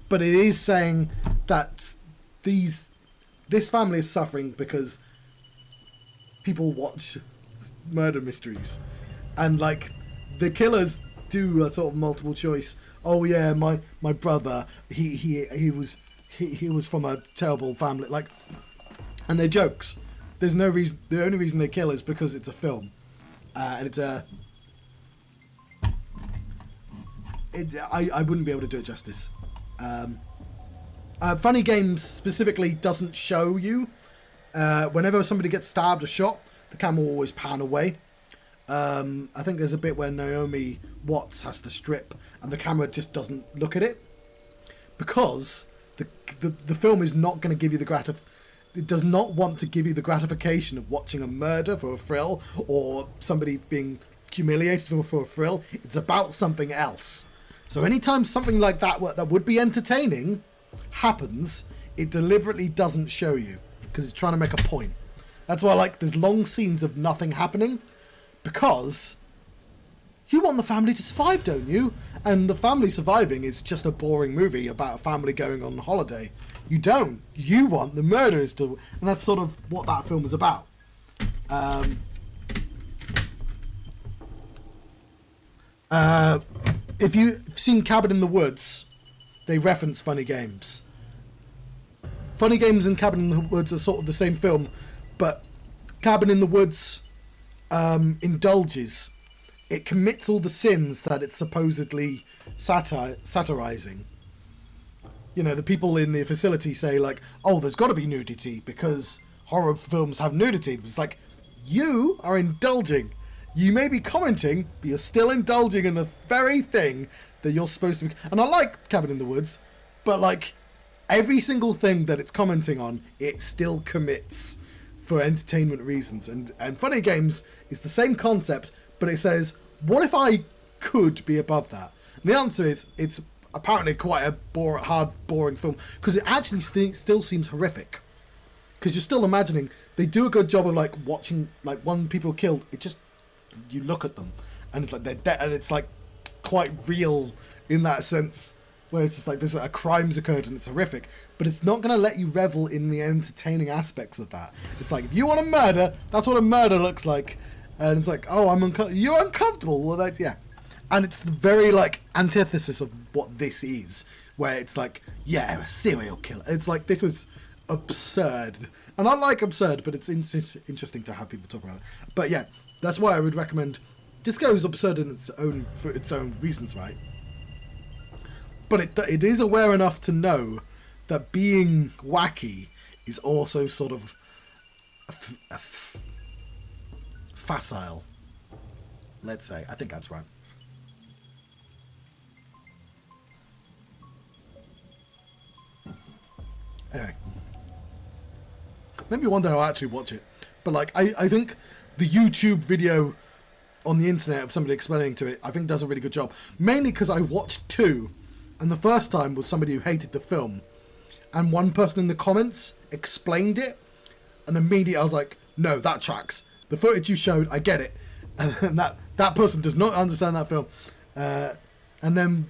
but it is saying that this family is suffering because people watch murder mysteries, and like the killers do a sort of multiple choice. Oh yeah, my brother, he was from a terrible family, like, and they're jokes. There's no reason. The only reason they kill is because it's a film, and it's a. I wouldn't be able to do it justice. Funny Games specifically doesn't show you. Whenever somebody gets stabbed or shot, the camera will always pan away. I think there's a bit where Naomi Watts has to strip, and the camera just doesn't look at it, because the film is not going to give you the it does not want to give you the gratification of watching a murder for a thrill, or somebody being humiliated for a thrill. It's about something else. So anytime something like that would be entertaining happens, it deliberately doesn't show you, because it's trying to make a point. That's why, like, there's long scenes of nothing happening, because you want the family to survive, don't you? And the family surviving is just a boring movie about a family going on holiday. You don't. You want the murderers to... And that's sort of what that film is about. If you've seen Cabin in the Woods, they reference Funny Games. Funny Games and Cabin in the Woods are sort of the same film, but Cabin in the Woods indulges. It commits all the sins that it's supposedly satirizing. You know, the people in the facility say, like, oh, there's got to be nudity because horror films have nudity. It's like, you are indulging. You may be commenting, but you're still indulging in the very thing that you're supposed to be. And I like Cabin in the Woods, but, like, every single thing that it's commenting on, it still commits for entertainment reasons. And Funny Games is the same concept, but it says, what if I could be above that? And the answer is, it's apparently quite a boring film, because it actually still seems horrific. Because you're still imagining, they do a good job of, like, watching, like, when people are killed, it just, you look at them, and it's like they're dead, and it's like quite real in that sense, where it's just like there's a crime's occurred and it's horrific, but it's not going to let you revel in the entertaining aspects of that. It's like, if you want a murder, that's what a murder looks like, and it's like, oh, you're uncomfortable. Well, that's, yeah, and it's the very, like, antithesis of what this is, where it's like, yeah, a serial killer. It's like, this is absurd, and I like absurd, but it's interesting to have people talk about it. But yeah, that's why I would recommend. Disco is absurd in for its own reasons, right? But it is aware enough to know that being wacky is also sort of facile. Let's say. I think that's right. Anyway. Maybe one day I'll actually watch it. But, like, I think the YouTube video on the internet of somebody explaining to it, I think does a really good job. Mainly because I watched two, and the first time was somebody who hated the film, and one person in the comments explained it, and immediately I was like, no, that tracks. The footage you showed, I get it. And that person does not understand that film. And then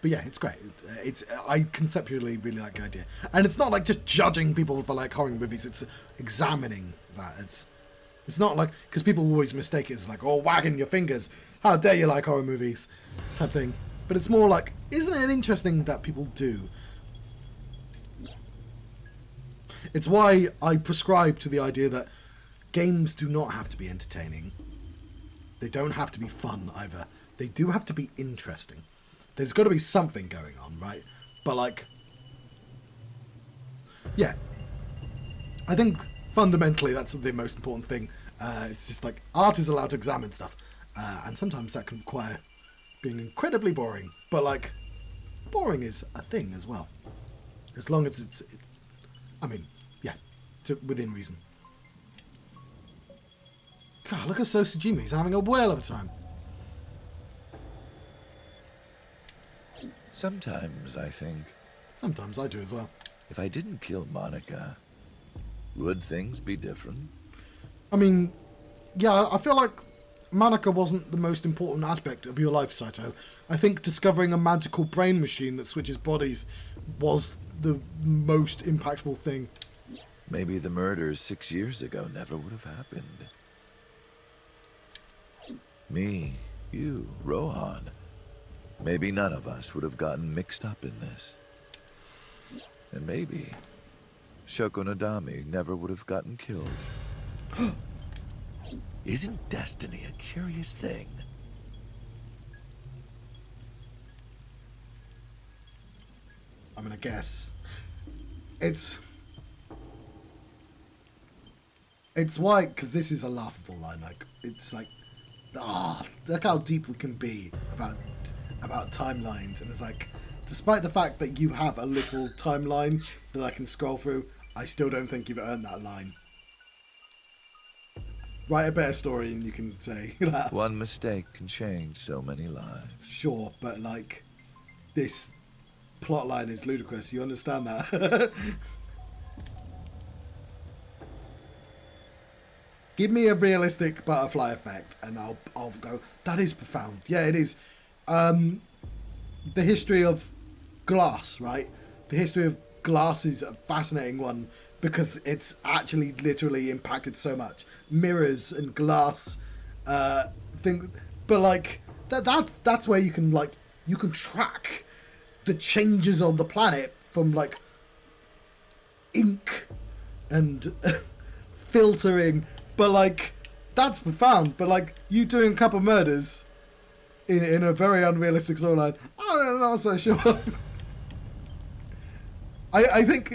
but yeah, it's great. I conceptually really like the idea, and it's not like just judging people for like horror movies. It's examining that. It's not like, because people always mistake it as like, oh, wagging your fingers, how dare you like horror movies, type thing. But it's more like, isn't it interesting that people do? It's why I prescribe to the idea that games do not have to be entertaining. They don't have to be fun either. They do have to be interesting. There's got to be something going on, right? But, like, yeah. I think fundamentally that's the most important thing. It's just like, art is allowed to examine stuff. And sometimes that can require being incredibly boring. But, like, boring is a thing as well. As long as it's I mean, yeah, within reason. God, look at Sosajima. He's having a whale of a time. Sometimes I think, Sometimes I do as well. if I didn't kill Monica, would things be different? I mean, yeah, I feel like Monica wasn't the most important aspect of your life, Saito. I think discovering a magical brain machine that switches bodies was the most impactful thing. Maybe the murders 6 years ago never would have happened. Me, you, Rohan. Maybe none of us would have gotten mixed up in this. And maybe Shoko Nadami never would have gotten killed. Isn't destiny a curious thing? I'm gonna guess. It's why, because this is a laughable line. Like, it's like, look how deep we can be about timelines. And it's like, despite the fact that you have a little timeline that I can scroll through, I still don't think you've earned that line. Write a better story and you can say that. One mistake can change so many lives. Sure, but like, this plot line is ludicrous. You understand that? Give me a realistic butterfly effect and I'll go, that is profound. Yeah, it is. The history of glass, right? The history of glass is a fascinating one because it's actually literally impacted so much. Mirrors and glass thing, but like that's where you can track the changes on the planet from like ink and filtering. But like, that's profound. But like, you doing a couple murders in a very unrealistic storyline, I'm not so sure. I think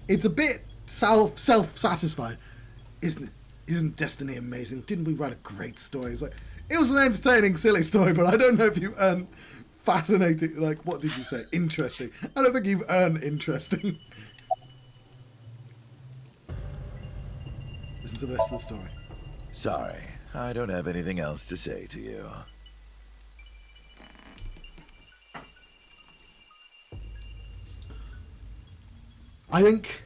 it's a bit self-satisfied, isn't it? Isn't destiny amazing? Didn't we write a great story? It's like, it was an entertaining, silly story, but I don't know if you earned fascinating. Like, what did you say? Interesting. I don't think you've earned interesting. Listen to the rest of the story. Sorry, I don't have anything else to say to you. I think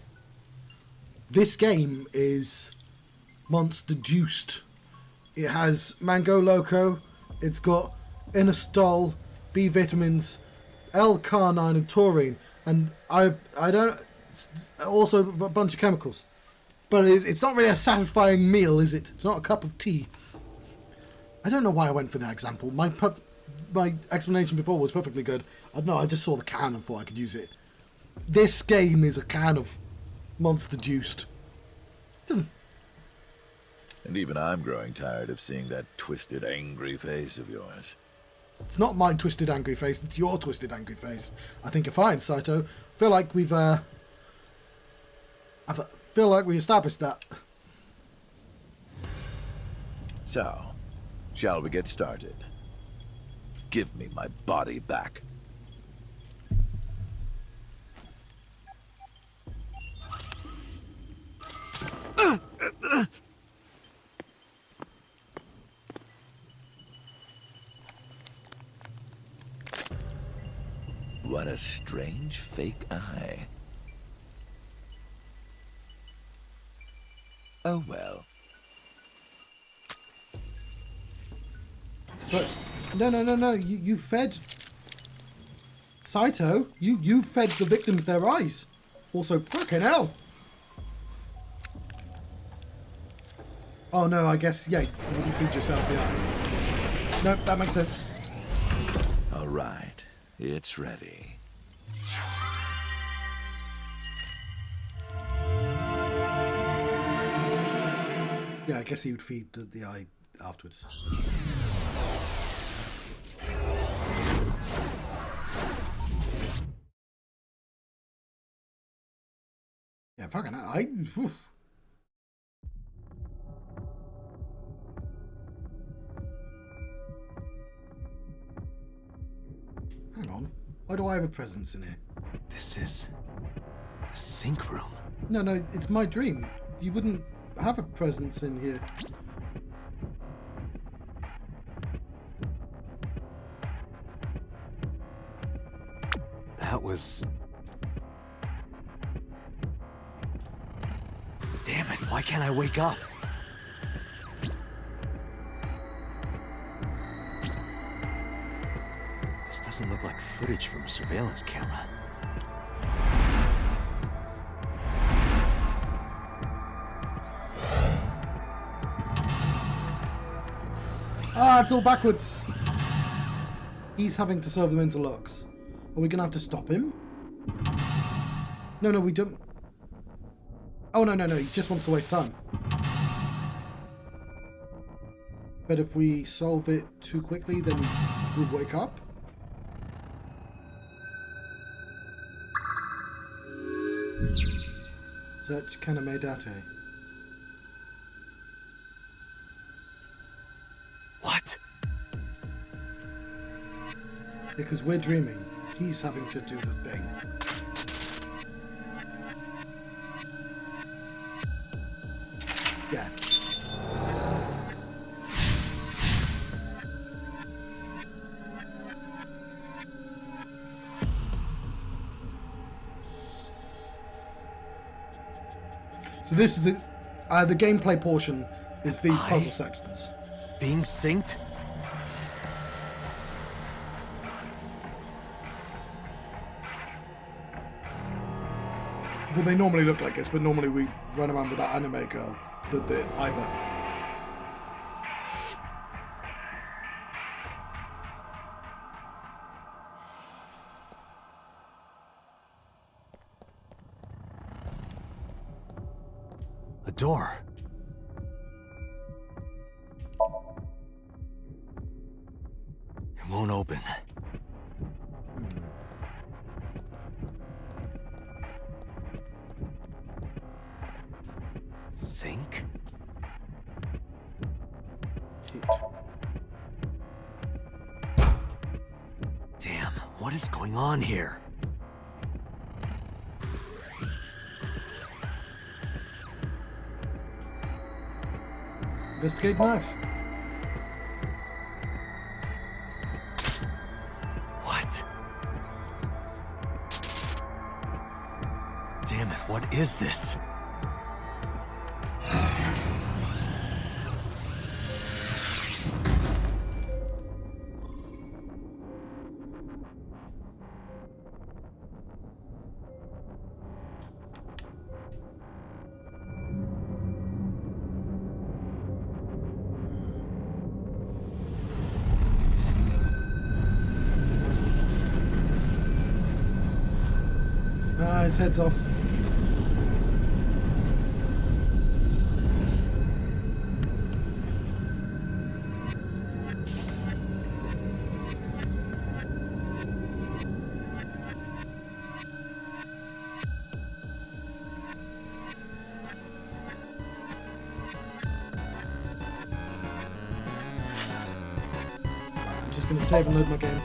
this game is monster juiced. It has Mango Loco, it's got Inositol, B vitamins, L-carnine and taurine, and I don't, also a bunch of chemicals. But it's not really a satisfying meal, is it? It's not a cup of tea. I don't know why I went for that example. My explanation before was perfectly good. I don't know, I just saw the can and thought I could use it. This game is a can of monster juiced. And even I'm growing tired of seeing that twisted, angry face of yours. It's not my twisted, angry face. It's your twisted, angry face. I think you're fine, Saito. I feel like we've established that. So, shall we get started? Give me my body back. What a strange fake eye. Oh well. But no. You fed Saito. You fed the victims their eyes. Also, fucking hell. Oh no, I guess yeah. You wouldn't feed yourself the eye. No, that makes sense. All right, it's ready. Yeah, I guess he would feed the eye afterwards. Yeah, fucking hell. Oof. Hang on. Why do I have a presence in here? This is the sync room. No, it's my dream. You wouldn't have a presence in here. was... Damn it, why can't I wake up? This doesn't look like footage from a surveillance camera. Ah, it's all backwards. He's having to serve them interlocks. Are we gonna have to stop him? No, we don't. Oh, no, he just wants to waste time. But if we solve it too quickly, then we'll wake up. Search Kanamedate. What? Because we're dreaming. He's having to do the thing. Yeah. So this is the gameplay portion is these puzzle sections. Being synced? Well, they normally look like this, but normally we run around with that anime girl, the Iba. A door. It won't open. Sync? Damn, what is going on here? Investigate knife. What? Damn it, what is this? His head's off. I'm just going to save and load my game.